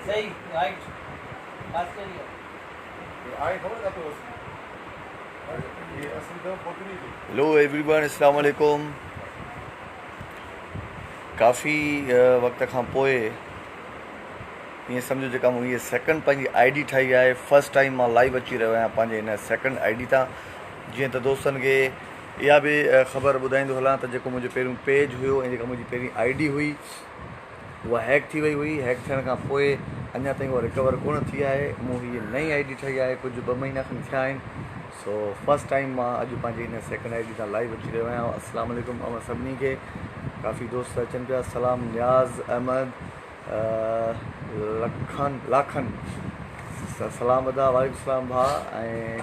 सही राइट पास करिए hello everyone, अस्सलाम वालेकुम। काफ़ी वक्त खां पोइ ईअं सम्झो जेका मुंहिंजी सेकंड पंहिंजी आईडी ठाही आहे। फर्स्ट टाइम मां लाइव अची रहियो आहियां पंहिंजे हिन सेकंड आईडी तां। जीअं त दोस्तनि खे इहा बि ख़बर ॿुधाईंदो हलां त जेको मुंहिंजो पहिरियों पेज हुयो ऐं जेका मुंहिंजी पहिरीं आईडी हुई उहा हैक थी वई हुई। हैक थियण खां पोइ अञा ताईं उहा रिकवर कोन थी आहे। मूं हीअ नई आईडी ठाही आहे, कुझु 2 महीना खनि थिया आहिनि। सो फर्स्ट टाइम मां अॼु पंहिंजे हिन सेकंड आईडी तां लाइव अची रहियो आहियां। अस्सलाम वालेकुम अव्हां सभिनी खे। काफ़ी दोस्त अचनि पिया। सलाम नियाज़ अहमद लाखन सलाम अदा, वालेकुम सलाम भाउ। ऐं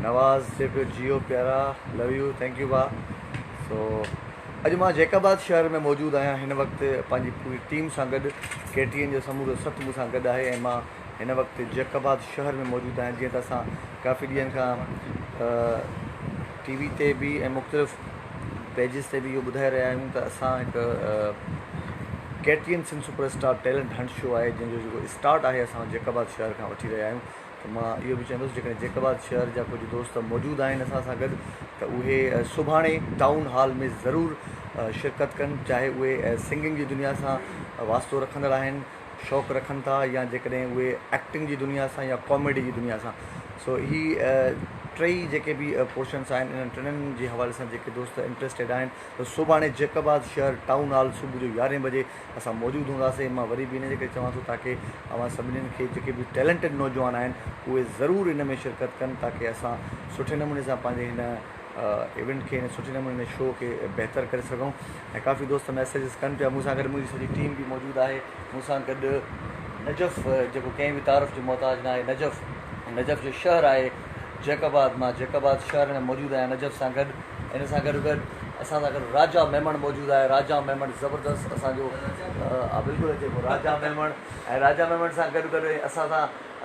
नवाज़ चए पियो जियो प्यारा, लव यू, थैंक यू भाउ। सो अॼु मां जैकाबाद शहर में मौजूदु आहियां। हिन वक़्तु पंहिंजी पूरी टीम सां गॾु KTN जो समूरो सत मूं सां गॾु आहे ऐं मां हिन वक़्तु जैकाबाद शहर में मौजूदु आहियां। जीअं त असां काफ़ी ॾींहंनि खां TV ते बि ऐं मुख़्तलिफ़ पेजिस ते बि इहो ॿुधाए रहिया आहियूं त असां हिकु KTN Sindh superstar talent hunt show आहे, जंहिंजो जेको स्टार्ट आहे असां जैकाबाद शहर खां वठी रहिया आहियूं। त मां इहो बि चवंदुसि जेकॾहिं जैकाबाद शहर जा कुझु दोस्त मौजूदु आहिनि असां सां गॾु त उहे सुभाणे टाउन हॉल में ज़रूरु शिरकत कनि। चाहे उहे सिंगिंग जी दुनिया सां वास्तो रखंदड़ आहिनि, शौक़ु रखनि था, या जेकॾहिं उहे एक्टिंग जी दुनिया सां या कॉमेडी जी दुनिया सां। सो ही टई जेके बि पोर्शन्स आहिनि, इन्हनि टिनिनि जे हवाले सां जेके दोस्त इंट्रस्टेड आहिनि त सुभाणे जैकाबाद शहर टाउन हॉल सुबुह जो 11 बजे असां मौजूदु हूंदासीं। मां वरी बि इन जे करे चवां थो ताकी अवां सभिनीनि खे जेके बि टैलेंटेड नौजवान आहिनि उहे ज़रूरु इन में शिरकत कनि ताकी असां सुठे नमूने सां पंहिंजे हिन इवेंट खे, हिन सुठे नमूने शो खे बहितर करे सघूं। ऐं काफ़ी दोस्त मैसेजिस कनि पिया। मूंसां गॾु मुंहिंजी सॼी टीम बि मौजूदु आहे। मूंसां गॾु नजफ़, जेको कंहिं बि तारीफ़ जो मोहताज न आहे, नजफ़ जो शहर आहे जैकाबाद। मां जैकाबाद शहर में मौजूदु आहियां नजफ़ सां गॾु। इन सां गॾु असां सां गॾु राजा मेमण मौजूदु आहे। राजा मेमण ज़बरदस्त असांजो बिल्कुलु जेको राजा मेमण। ऐं राजा मेमण सां गॾु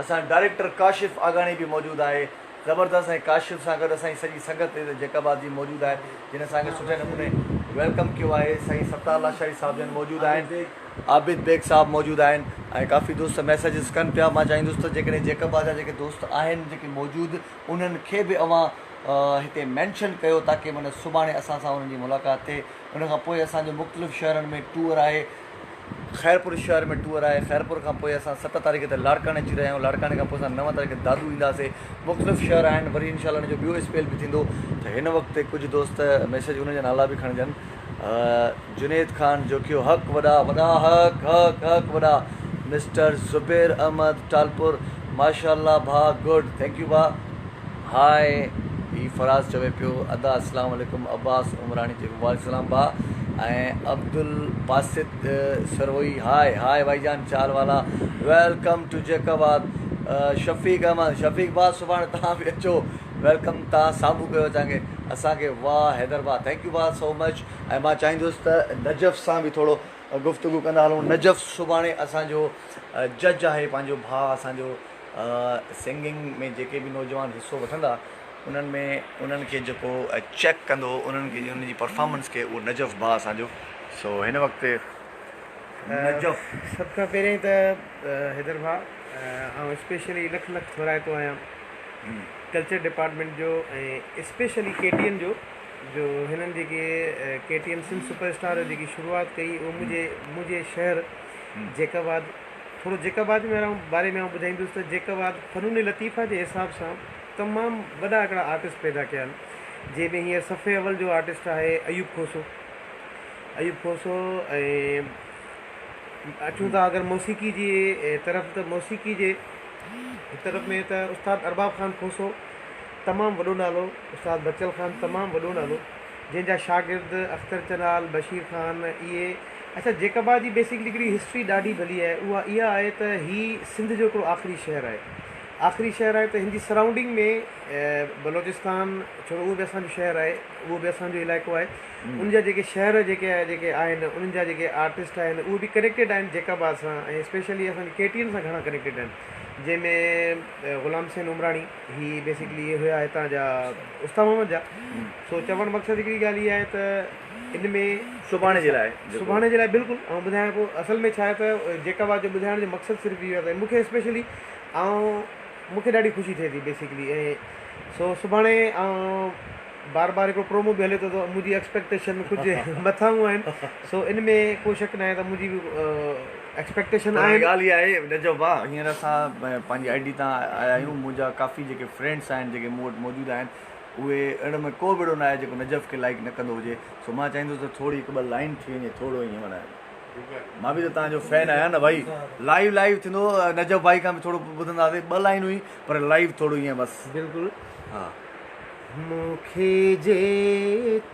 असां डायरेक्टर काशिफ़ आगाणी बि मौजूदु आहे, ज़बरदस्त। ऐं काशिफ़ सां गॾु असांजी सॼी संगत जैकाबाद जी मौजूदु आहे, जिन असांखे सुठे नमूने वेलकम कयो आहे। साईं सत्तार लाशारी साहिब जन मौजूदु आहिनि, आबिद बेग साहब मौजूदु आहिनि। ऐं काफ़ी दोस्त मैसेजिस कनि पिया। मां चाहींदुसि त जेकॾहिं जैकाबाद जा जेके दोस्त आहिनि जेके मौजूदु, उन्हनि खे बि अवां हिते मैंशन कयो ताकी माना सुभाणे असां सां उन्हनि जी मुलाक़ात थिए। उनखां पोइ असांजो मुख़्तलिफ़ शहरनि में टूर आहे। ख़ैरपुर शहर में टूर आहे। ख़ैरपुर खां पोइ असां 7 तारीख़ ते लाड़काने अची रहिया आहियूं। लाड़काने खां पोइ असां 9 तारीख़ ते दादू ईंदासीं। मुख़्तलिफ़ शहर आहिनि। वरी इनशाला हिन जो ॿियो स्पेल बि थींदो। त हिन वक़्तु कुझु दोस्त मैसेज उनजा नाला बि खणजनि। जुनेद ख़ान जोकियो, हक़ वॾा वॾा, हक़ वॾा। मिस्टर ज़ुबैर अहमद टालपुर, माशाअल्लाह भाउ, गुड, थैंक यू भाउ। हाय ही फराज़ चवे पियो अदा, अस्सलाम वालेकुम। अब्बास उमरानी चए पियो वालेकुम सलाम भाउ। ऐं अब्दुल बासित सरवई, हाय भाईजान चाल वाला, वेलकम टू जैकाबाद। शफ़ीक अहमद, शफ़ीक भाउ सुभाणे तव्हां बि अचो, वेलकम। तव्हां साम्हूं कयो असांखे, वाह हैदर भाउ, थैंक यू भाउ सो मच। ऐं मां चाहींदुसि त नजफ़ सां बि थोरो गुफ़्तगू कंदा हलूं। नजफ़ सुभाणे असांजो जज आहे, पंहिंजो भाउ असांजो। सिंगिंग में जेके बि नौजवान हिसो वठंदा उन्हनि खे जेको चेक कंदो, उन्हनि जी परफॉर्मेंस खे, उहो नजफ़ भाउ असांजो। सो हिन वक़्तु नजफ़ सभ खां पहिरियों त हैदर भाउ ऐं स्पेशली लख थोराइतो आहियां कल्चर डिपार्टमेंट जो ऐं स्पेशली KTN जो हिननि जेके KTN सिंध सुपरस्टार जेकी शुरूआति कई उहो मुंहिंजे शहर जैकाबाद। थोरो जैकाबाद में बारे में ॿुधाईंदुसि त जैकाबाद फ़नून लतीफ़ा जे हिसाब सां तमामु वॾा हिकिड़ा आर्टिस्ट पैदा कया आहिनि, जंहिंमें हींअर सफ़े अवल जो आर्टिस्ट आहे अयूब खोसो। ऐं अचूं था अगरि मौसीक़ी जी तरफ़ त मौसीक़ी जे तरफ़ में त उस्ताद अरबाब ख़ान खोसो तमामु वॾो नालो, उस्ताद बचल ख़ान तमामु वॾो नालो, जंहिंजा शागिर्द अख़्तर चनाल, बशीर ख़ान, इहे। अच्छा, जैकाबाद जी बेसिकली हिकिड़ी हिस्ट्री ॾाढी भली आहे। उहा इहा आहे त हीउ सिंध जो हिकिड़ो आख़िरी शहर आहे। त हिन जी सराउंडिंग में बलोचिस्तान, छो उहो बि असांजो शहर आहे, उहो बि असांजो इलाइक़ो आहे। उन जा जेके शहर जेके आहिनि, उन्हनि जा जेके आर्टिस्ट आहिनि उहे बि कनेक्टेड आहिनि जैकाबाद सां, ऐं स्पेशली असांजी KTN सां घणा कनेक्टेड आहिनि। जंहिंमें ग़ुलाम हुसैन उमराणी ही बेसिकली इहे हुया हितां जा उस्ताद मोहम्मद जा। सो चवणु मक़सदु हिकिड़ी ॻाल्हि इहा आहे त इन में सुभाणे जे लाइ सुभाणे जे लाइ बिल्कुलु ऐं ॿुधायां पोइ असल में छा आहे त जेका बात जो ॿुधाइण जो मक़सदु सिर्फ़ु इहो आहे त मूंखे स्पेशली मूंखे ॾाढी ख़ुशी थिए थी बेसिकली। ऐं सो सुभाणे बार बार हिकिड़ो प्रोमो बि हले थो त मुंहिंजी एक्सपेक्टेशन कुझु मथां आहिनि। सो इन में कोई शक न आहे त मुंहिंजी बि एक्सपेक्टेशन आहे। ॻाल्हि इहा आहे नजब भाउ, हींअर असां पंहिंजी आई डी तां आया आहियूं। मुंहिंजा काफ़ी जेके फ्रेंड्स आहिनि जेके मूं वटि मौजूदु आहिनि उहे अहिड़ो में को बि अहिड़ो न आहे जेको नजब खे लाइक न कंदो हुजे। सो मां चाहींदुसि त थोरी हिकु ॿ लाइन थी वञे, थोरो ईअं माना मां बि त तव्हांजो फैन आहियां न भाई। लाइव थींदो, नजब भाई खां बि थोरो ॿुधंदासीं, 2 लाइनूं ई पर लाइव थोरो ईअं बसि। बिल्कुलु। हा। मूंखे जे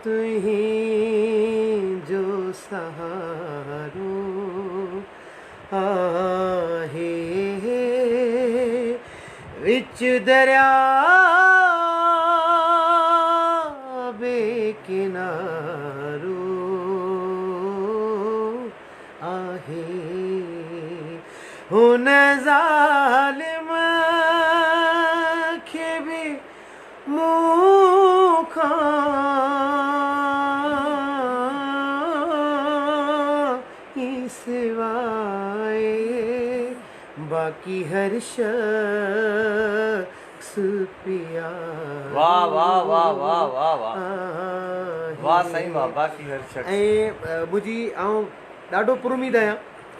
तुहीं जो सहारो आहे विच दरिया बेकिनारो आहे हुन ज़ालिम खे बि मूंखां ई सिवाए बाक़ी हर शख्स पिया। वाह वाह वाह वाह वाह वाह वाह साईं वाह, बाक़ी हर शख्स। ऐं मुंहिंजी ॾाढो पुरुमीद आहियां,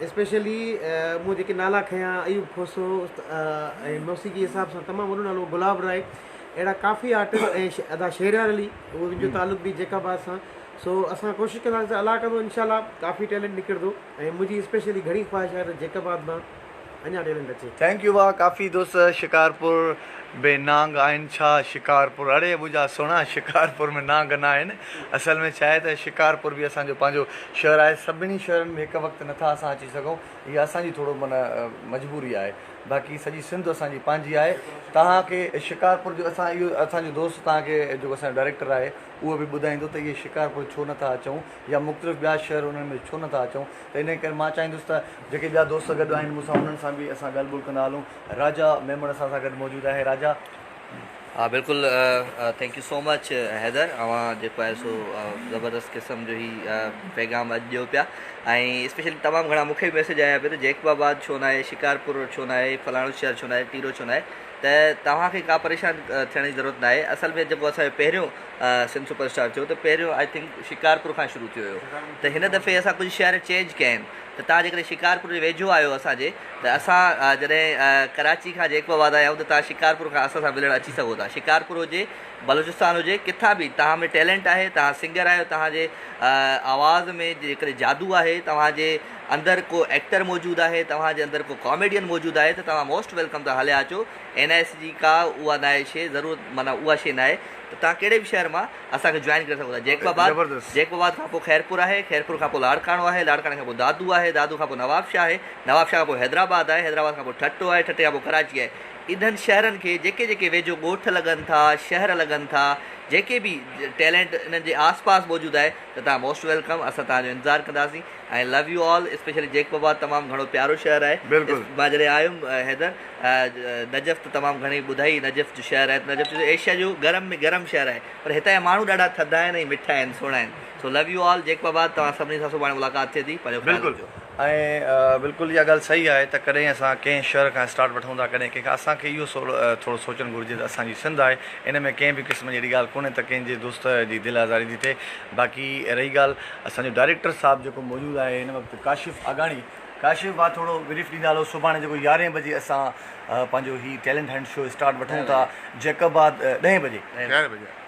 स्पेशली मूं जेके नाला खयां अयूब खोसो ऐं मौसीक़ी हिसाब सां तमामु वॾो नालो गुलाब राय, अहिड़ा काफ़ी आर्टिस्ट ऐं अदा शेरियार अली, उहो मुंहिंजो तालुक़ु बि जेकाबाद सां। सो असां कोशिशि कंदासीं अलाह कंदो इनशाला काफ़ी टैलेंट निकिरंदो। ऐं मुंहिंजी स्पेशली घणी ख़्वाहिश आहे त जेकाबाद मां अञा टैलेंट अचे। थैंक यू वाह। काफ़ी दोस्त शिकारपुर बेनांग आहिनि छा? शिकारपुर, अड़े मुंहिंजा सुहिणा शिकारपुर में नांग न आहिनि। असल में छा आहे त शिकारपुर बि असांजो पंहिंजो शहर आहे। सभिनी शहरनि में हिकु वक़्तु नथा असां अची सघूं, इहा असांजी थोरो माना मजबूरी आहे। बाक़ी सॼी सिंध असांजी पंहिंजी आहे। तव्हांखे शिकारपुर जो असां इहो असांजो दोस्त तव्हांखे जेको असांजो डायरेक्टर आहे उहो बि ॿुधाईंदो त इहे शिकारपुर छो नथा अचूं या मुख़्तलिफ़ ॿिया शहर उन्हनि में छो नथा अचूं। त इन करे मां चाहींदुसि त जेके ॿिया दोस्त गॾु आहिनि मूंसां उन्हनि सां बि असां ॻाल्हि ॿोल कंदा हलूं। राजा मेमण असां सां गॾु मौजूदु आहे। राजा। हा बिल्कुलु, thank you so much Haider. अवां जेको आहे सो ज़बरदस्त क़िस्म जो ई पैगाम अॼु ॾियो पिया। ऐं स्पेशली तमामु घणा मूंखे बि मैसेज आया पिया त जेकबाबाद छो न आहे, शिकारपुर छो न आहे, फलाणो शहर छो न आहे, टीरो छो न आहे। त तव्हांखे का परेशान थियण जी ज़रूरत न आहे। असल में जेको असांजो पहिरियों सिंध सुपरस्टार थियो त पहिरियों आई थिंक शिकारपुर खां शुरू थियो हुयो। त हिन दफ़े असां कुझु शहर चेंज कया आहिनि। त तव्हां जेकॾहिं शिकारपुर जे वेझो आहियो असांजे, त असां जॾहिं कराची खां जेकबाबाद आया आहियूं त तव्हां शिकारपुर खां असां सां मिलणु अची सघो था। शिकारपुर हुजे, बलूचिस्तान हुजे, किथां बि तव्हां में टैलेंट आहे, तव्हां सिंगर आहियो, तव्हांजे आवाज़ में जेकॾहिं जादू आहे, तव्हांजे अंदरि को एक्टर मौजूदु आहे, तव्हांजे अंदरि को कॉमेडियन मौजूदु आहे, त तव्हां मोस्ट वेलकम था हलिया अचो। NIS जी का उहा न आहे शइ, ज़रूरत माना उहा शइ न आहे। त तव्हां कहिड़े बि शहर मां असांखे जॉइन करे सघो था। जेकबाबाद खां पोइ खैरपुर आहे, खैरपुर खां पोइ लाड़काणो आहे, लाड़काणे खां पोइ दादू आहे, दादू खां पोइ नवाबशाह आहे, नवाबशाह खां पोइ हैदराबाद आहे, हैदराबाद खां पोइ ठट्टो आहे, ठट्टे खां पोइ कराची आहे। इन्हनि शहरनि खे जेके जेके वेझो ॻोठ लॻनि था, शहर लॻनि था, जेके बि टैलेंट इन्हनि जे आसपास मौजूदु आहे, त तव्हां मोस्ट वेलकम। असां तव्हांजो इंतज़ारु कंदासीं। ऐं love you all. Specially Jacobabad तमामु घणो प्यारो शहर आहे। मां जॾहिं आयुमि हैदर, नजफ़ त तमामु घणी ॿुधाई, नजफ़ जो शहर आहे, नजफ़ जो एशिया जो गरम में गरम शहर आहे, पर हितां जा माण्हू ॾाढा थधा आहिनि ऐं मिठा आहिनि, सुहिणा आहिनि। So love you all Jacobabad. तव्हां सभिनी सां सुभाणे मुलाक़ात थिए थी। बिल्कुलु। ऐं बिल्कुलु इहा ॻाल्हि सही आहे त कॾहिं असां कंहिं शहर खां स्टार्ट वठूं था, कॾहिं कंहिंखां। असांखे इहो थोरो सोचणु घुरिजे त असांजी सिंध आहे, इन में कंहिं बि क़िस्म जी अहिड़ी ॻाल्हि कोन्हे त कंहिंजे दोस्त जी दिलि आज़ारी थी थिए। बाक़ी रही ॻाल्हि असांजो डायरेक्टर साहिबु जेको मौजूदु आहे हिन वक़्तु, काशिफ़ आगाणी। काशिफ़ आहे थोरो ब्रीफ ॾींदा हलो। सुभाणे जेको 11 बजे असां पंहिंजो ही टैलेंट हंट शो स्टार्ट वठूं था। जेकबाद 10 बजे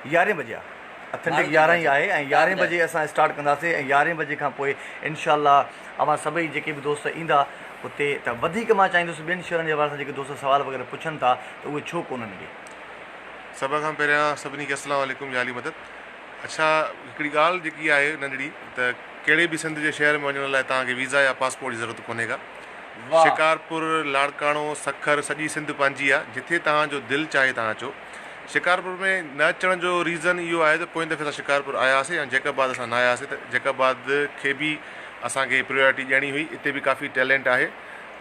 11 बजे आहे, अथेंटिक 11 ई आहे। ऐं 11 बजे असां स्टार्ट कंदासीं। ऐं 11 बजे खां पोइ इनशाला अवां सभई जेके बि दोस्त ईंदा उते, त वधीक मां चाहींदुसि ॿियनि शहरनि जे बारे सां जेके दोस्त सवाल वग़ैरह पुछनि था त उहे छो कोन्हनि ॾे। सभ खां पहिरियां सभिनी खे अस्सलाम वालेकुम, जाली मदद। अच्छा, हिकिड़ी ॻाल्हि जेकी आहे नंढड़ी, त कहिड़े बि सिंध जे शहर में वञण लाइ तव्हांखे वीज़ा या पासपोर्ट जी ज़रूरत कोन्हे का। शिकारपुर, लाड़काणो, सखर, सॼी सिंध पंहिंजी आहे। जिथे तव्हांजो दिलि चाहे तव्हां अचो। शिकारपुर में न अचण जो रीज़न इहो आहे त पोइ दफ़े असां शिकारपुर आयासीं ऐं जेकबाद असां न आयासीं, त जेकबाद खे बि असांखे प्रायोरिटी ॾियणी हुई। हिते बि काफ़ी टैलेंट आहे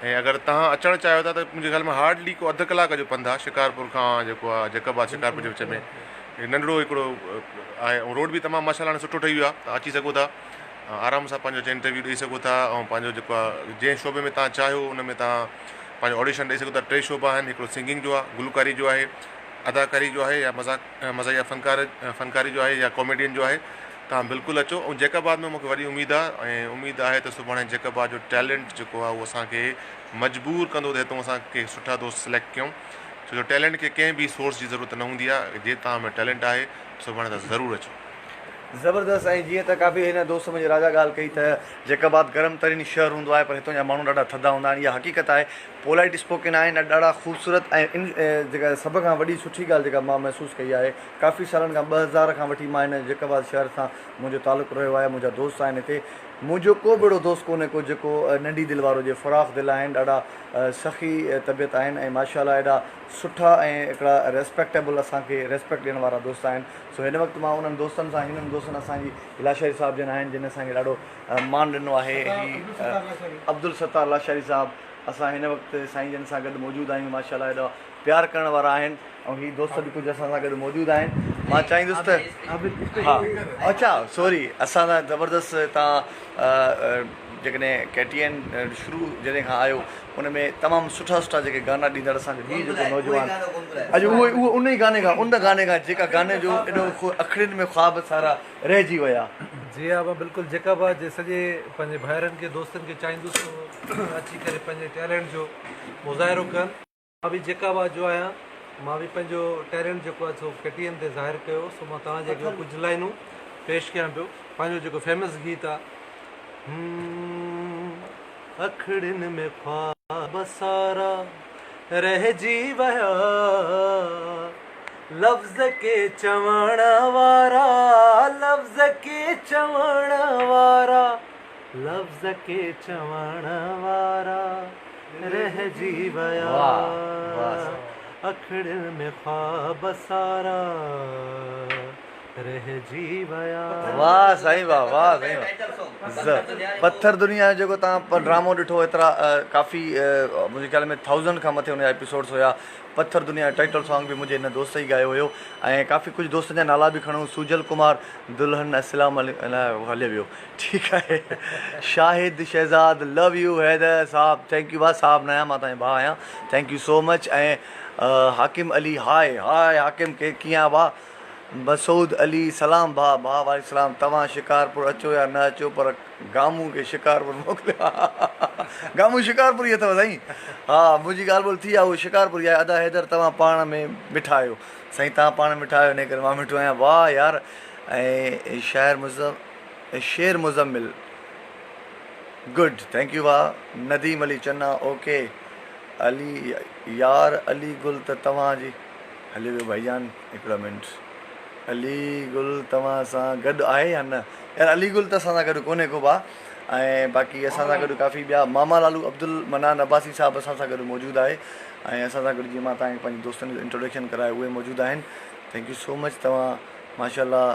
ऐं अगरि तव्हां अचणु चाहियो था त मुंहिंजे ख़्याल में हार्डली को अधु कलाक जो पंधु आहे शिकारपुर खां जेको आहे जैकबाद शिकारपुर जे विच में नंढिड़ो हिकिड़ो आहे ऐं रोड बि तमामु माशाल्लाह हाणे सुठो ठही वियो आहे, तव्हां अची सघो था आराम सां पंहिंजो इंटरव्यू ॾेई सघो था ऐं पंहिंजो जेको आहे जंहिं शोबे में तव्हां चाहियो उन में तव्हां पंहिंजो ऑडिशन ॾेई सघो था। 3 शोबा आहिनि, हिकिड़ो सिंगिंग जो आहे, गुलकारी जो आहे, अदाकारी जो आहे या मज़ाक़िया फ़नकारी जो आहे या कॉमेडियन जो आहे। तव्हां बिल्कुलु अचो ऐं जैकबाद में मूंखे वॾी उमेदु आहे ऐं उमेदु आहे त सुभाणे जैकबाद जो टैलेंट जेको आहे उहो असांखे मजबूर कंदो त हितां असांखे सुठा दोस्त सिलेक्ट कयूं, छो जो टैलेंट खे कंहिं बि सोर्स जी ज़रूरत न हूंदी आहे। जे तव्हां में टैलेंट आहे सुभाणे त ज़रूरु अचो। ज़बरदस्त। ऐं जीअं त काफ़ी हिन दोस्त मुंहिंजे राजा ॻाल्हि कई त जैकबाद गरम तरीन शहर हूंदो आहे, पर हितां जा माण्हू ॾाढा थधा हूंदा आहिनि, इहा हक़ीक़त आहे। पोलाइट स्पोकन आहिनि, ॾाढा ख़ूबसूरत ऐं जेका सभ खां वॾी सुठी ॻाल्हि जेका मां महसूसु कई आहे, काफ़ी सालनि खां 2000 खां वठी मां हिन जैकबाद शहर सां मुंहिंजो तालुक़ु रहियो आहे, मुंहिंजा दोस्त आहिनि हिते। मुंहिंजो को बि अहिड़ो दोस्त कोन्हे को जेको नंढी दिलि वारो हुजे, फ़राख़ दिलि आहिनि, ॾाढा सख़ी तबियत आहिनि ऐं माशाल्लाह एॾा सुठा ऐं हिकिड़ा रेस्पेक्टेबल असांखे रेस्पेक्ट ॾियण वारा दोस्त आहिनि। सो हिन वक़्तु मां उन्हनि दोस्तनि सां हिननि दोस्तनि असांजी लाशारी साहिब जन आहिनि जिन असांखे ॾाढो मान ॾिनो आहे, अब्दुल सत्तार लाशारी साहिबु। असां हिन वक़्तु साईं जन सां गॾु मौजूदु आहियूं, माशाल्लाह एॾा प्यार करण वारा आहिनि ऐं हीअ दोस्त बि कुझु असां सां गॾु मौजूदु आहिनि। मां चाहींदुसि त हा अच्छा सॉरी असां सां ज़बरदस्त तव्हां जेकॾहिं KTN शुरू जॾहिं खां आयो उन में तमामु सुठा सुठा जेके गाना ॾींदड़ असांखे ॿी जेको नौजवान अॼु उहो उन ई गाने खां जेका गाने जो एॾो अखियुनि में ख्वाब सारा रहिजी विया। जी हा, मां बिल्कुलु जैकबाद जे सॼे पंहिंजे भाइरनि खे दोस्तनि खे चाहींदुसि अची करे पंहिंजे टैलेंट जो मुज़ाहिरो कनि। मां बि जैकबाद जो आहियां, मां बि पंहिंजो टैलेंट जेको आहे सो KTN ते ज़ाहिर कयो। सो मां तव्हांजे अॻियां कुझु लाइनूं पेश कयां पियो। पंहिंजो जेको फेमस गीत आहे अखड़िन में ख्वाब सारा रहिजी विया, लफ्ज़ के चवण वारा, लफ्ज़ के चवण वारा, लफ्ज़ के चवण वारा रहिजी विया, अखड़िन में ख्वाब सारा रहिजी विया। वाह साईं वाह, वाह साईं वाह। पत्थर दुनिया जो जेको तव्हां ड्रामो ॾिठो, एतिरा काफ़ी मुंहिंजे ख़्याल में 1000 खां मथे हुनजा एपिसोड्स हुया। पत्थर दुनिया टाइटल सॉन्ग बि मुंहिंजे हिन दोस्त ई ॻायो हुयो ऐं काफ़ी कुझु दोस्तनि जा नाला बि खणूं। सुजल कुमार दुल्हन अस्सलाम हले वियो, ठीकु आहे। शाहिद शहज़ाद लव यू हैदर साहब, थैंक यू भाउ साहब न आहियां, मां तव्हांजो भाउ आहियां, थैंक यू सो मच। ऐं हाकिम अली हाय हाय हाकिम के कीअं आहे भाउ। मसूद अली सलाम भाउ, भाउ वाले सलाम। तव्हां शिकारपुर अचो या न अचो पर गामू खे शिकारपुर मोकिलियो। गामू शिकारपुर ई अथव साईं, हा मुंहिंजी ॻाल्हि ॿोल थी आहे, उहो शिकारपुर आहे। अदा हैदर तव्हां पाण में मिठा आहियो साईं, तव्हां पाण मिठा आहियो, इन करे मां मिठो आहियां। वाह यार। ऐं शेर मुज़म्मिल गुड, थैंक यू वाह। नदीम अली चन्ना ओके। अली यार अली गुल त तव्हांजी हले वियो भाईजान, हिकिड़ो मिंट। अली गुल तव्हां सां गॾु आहे या न? यार अली गुल त असां सां गॾु कोन्हे को भाउ। ऐं बाक़ी असां सां गॾु काफ़ी ॿिया मामा लालू अब्दुल मनान अब्बासी साहिबु असां सां गॾु मौजूदु आहे ऐं असां सां गॾु जीअं मां तव्हांखे पंहिंजे दोस्तनि जो इंट्रोडक्शन करायो उहे मौजूदु आहिनि। Thank you so much. तव्हां माशाल्लाह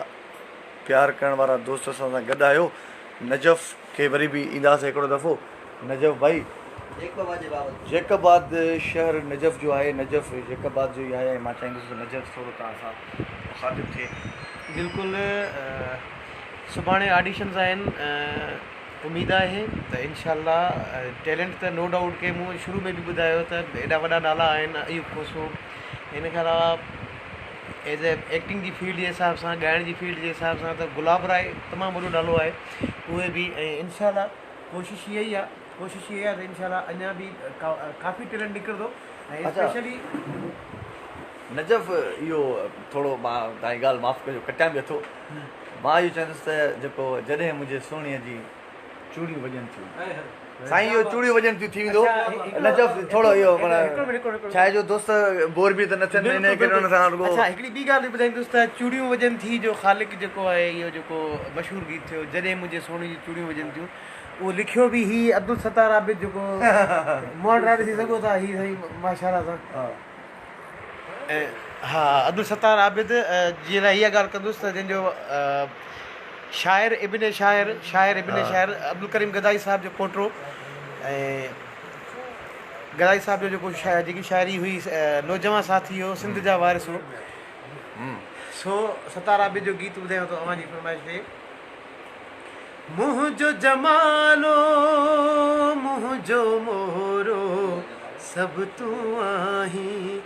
प्यार करण वारा दोस्त असां सां गॾु आहियो। नजफ़ खे वरी बि ईंदासीं हिकिड़ो दफ़ो। नजफ़ भाई जैकबाद शहर नजफ़ जो आहे, नजफ़ जैकबाद जो ई आहे ऐं मां चाहींदुसि नजफ़ थोरो तव्हां सां मुखातिब थिए। बिल्कुलु सुभाणे ऑडिशन्स आहिनि, उमेदु आहे त इनशाला टैलेंट त नो डाउट के मूं शुरू में बि ॿुधायो त एॾा वॾा नाला आहिनि। अयूब खोसो, हिन खां अलावा एज़ ए एक्टिंग जी फील्ड जे हिसाब सां, ॻाइण जी फील्ड जे हिसाब सां त गुलाब राय तमामु वॾो नालो आहे, उहे बि। ऐं इनशाला कोशिशि इहा ई आहे त इनशाला अञा बि काफ़ी टैलेंट निकिरंदो। ऐं स्पेशली नजफ़ इहो थोरो मां तव्हांजी ॻाल्हि माफ़ु कजो, कटियां बि अथो। मां इहो चवंदुसि त जेको जॾहिं मुंहिंजे सोणीअ जी चूड़ियूं वॼनि थियूं साईं, इहो चूड़ियूं वॼनि थियूं थी वेंदो। नजफ़ थोरो इहो माना छा आहे जो दोस्त बोर बि त न थियनि इन करे हुन सां रुॻो। अच्छा हिकिड़ी ॿी ॻाल्हि बि ॿुधाईंदुसि त चूड़ियूं वॼनि थी जो ख़ालिक जेको आहे इहो जेको मशहूरु गीत थियो जॾहिं मुंहिंजे सोणी जी चूड़ियूं वॼनि थियूं, उहो लिखियो बि ही अब्दुल सत्तार आबिद जेको मोहन राय ॾिसी सघो था, ही साईं माशाल्लाह सां। ऐं हा अब्दुल सत्तार आबिद जीअं लाइ इहा ॻाल्हि कंदुसि त जंहिंजो शाइर इब्न शाइर अब्दुल करीम गदाई साहिब जो पोटो ऐं गदाई साहिब जो जेको जेकी शाइरी हुई नौजवान साथी हो सिंध जा वारिस हो सो सतारा बि जो गीत ॿुधायो थो अव्हां जी फरमाइश ते मुंहिंजो जमालो मुंहिंजो मोरो सभु तूं आहीं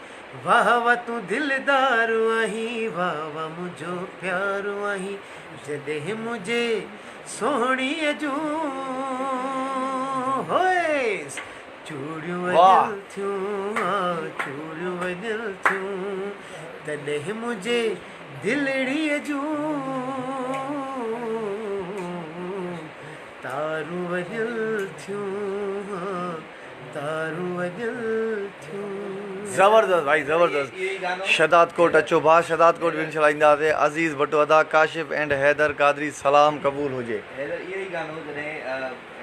वाह वाह तूं दिलदार आहीं वाह वाह मुंहिंजो प्यारो आहीं जॾहिं मुंहिंजे सोहणीअ जूं होए चूड़ियूं वॼल थियूं चूड़ियूं वॼल थियूं तॾहिं मुंहिंजे दिलड़ीअ जूं तारूं वॼल थियूं तारूं वॼल थियूं ज़बरदस्त भाई ज़बरदस्त शदाद कोट अचो भाउ शदाद कोट बि इंशाल्लाह अज़ीज़ भट्टो अदा काशिफ एंड हैदर कादरी सलाम क़बूल हुजे हैदर इहो ई गानो जॾहिं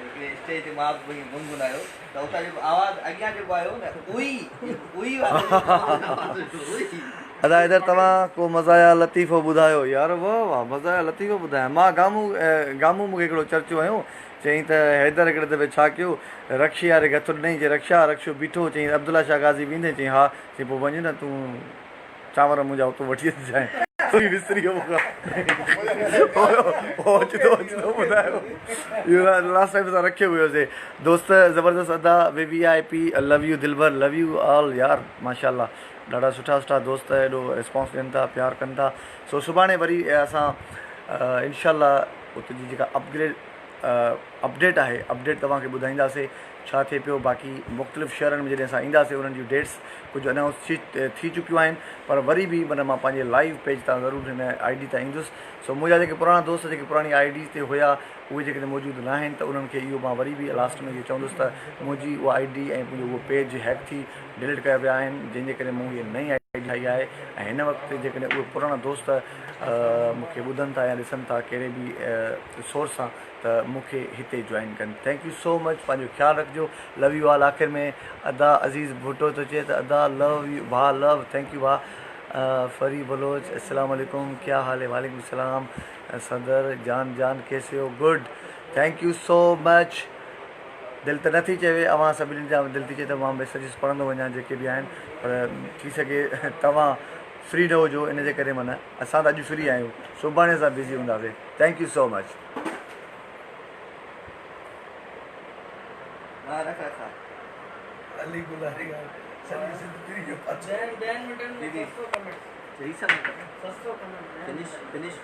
स्टेज ते मां गुनगुनायो त उतां जेको आवाज़ु अॻियां जेको आयो न उई अदा हैदर तव्हां को मज़ाया लतीफ़ो ॿुधायो यार वाह वाह मज़ाया लतीफ़ो ॿुधायो मां गामू मूंखे हिकिड़ो चर्चो आयो चईं त हैदर हिकिड़े दफ़े छा कयो रक्षी वारे खे हथु ॾिनई चई रक्षो बीठो चईं अब्दुल्ला शाह गाज़ी वेंदे चईं हा चईं पोइ वञ न तूं चांवर मुंहिंजा उतो वठी अचिजांइ विसरी वियो ॿुधायो इहो लास्ट टाइम असां रखियो हुयोसीं दोस्त ज़बरदस्त अदा VVIP love U Dilbar love you all यार माशाल्लाह ॾाढा सुठा दोस्त एॾो रिस्पॉन्स ॾियनि था प्यारु कनि था सो सुभाणे वरी असां इनशाला उते जी जेका अपडेट आहे अपडेट तव्हांखे ॿुधाईंदासीं छा थिए पियो बाक़ी मुख़्तलिफ़ शहरनि में जॾहिं असां ईंदासीं उन्हनि जूं डेट्स कुझु अनाउंस थी चुकियूं आहिनि पर वरी बि माना मां पंहिंजे लाइव पेज तां ज़रूरु हिन ID तां ईंदुसि सो मुंहिंजा जेके पुराणा दोस्त जेके पुराणी ID ते हुया उहे जेके मौजूदु न आहिनि त उन्हनि खे इहो मां वरी बि लास्ट में इहो चवंदुसि त मुंहिंजी उहा ID ऐं मुंहिंजो उहो पेज हैक थी डिलीट कया विया आहिनि जंहिंजे करे मूं हीअ नई ID ठाही आहे ऐं हिन वक़्तु जेकॾहिं उहे पुराणा दोस्त मूंखे ॿुधनि था या ॾिसनि था कहिड़े बि सोर्स सां त मूंखे हिते जॉइन कनि थैंक यू सो मच पंहिंजो ख़्यालु रखिजो लव यू ऑल आख़िर में अदा अज़ीज़ भुट्टो थो चए त अदा लव यू भाउ लव थैंक यू भाउ फरी बलोच अस्सलाम वालेकुम क्या हाल है वालेकुम सलाम सदर जान कैसे हो good thank you so much दिलि त नथी चए अवां सभिनी जा दिलि थी चए त मां मैसेजिस पढ़ंदो वञा जेके बि आहिनि पर थी सघे तव्हां फ्री न हुजो इन जे करे माना असां त अॼु फ्री आहियूं सुभाणे असां बिज़ी हूंदासीं thank you so much finish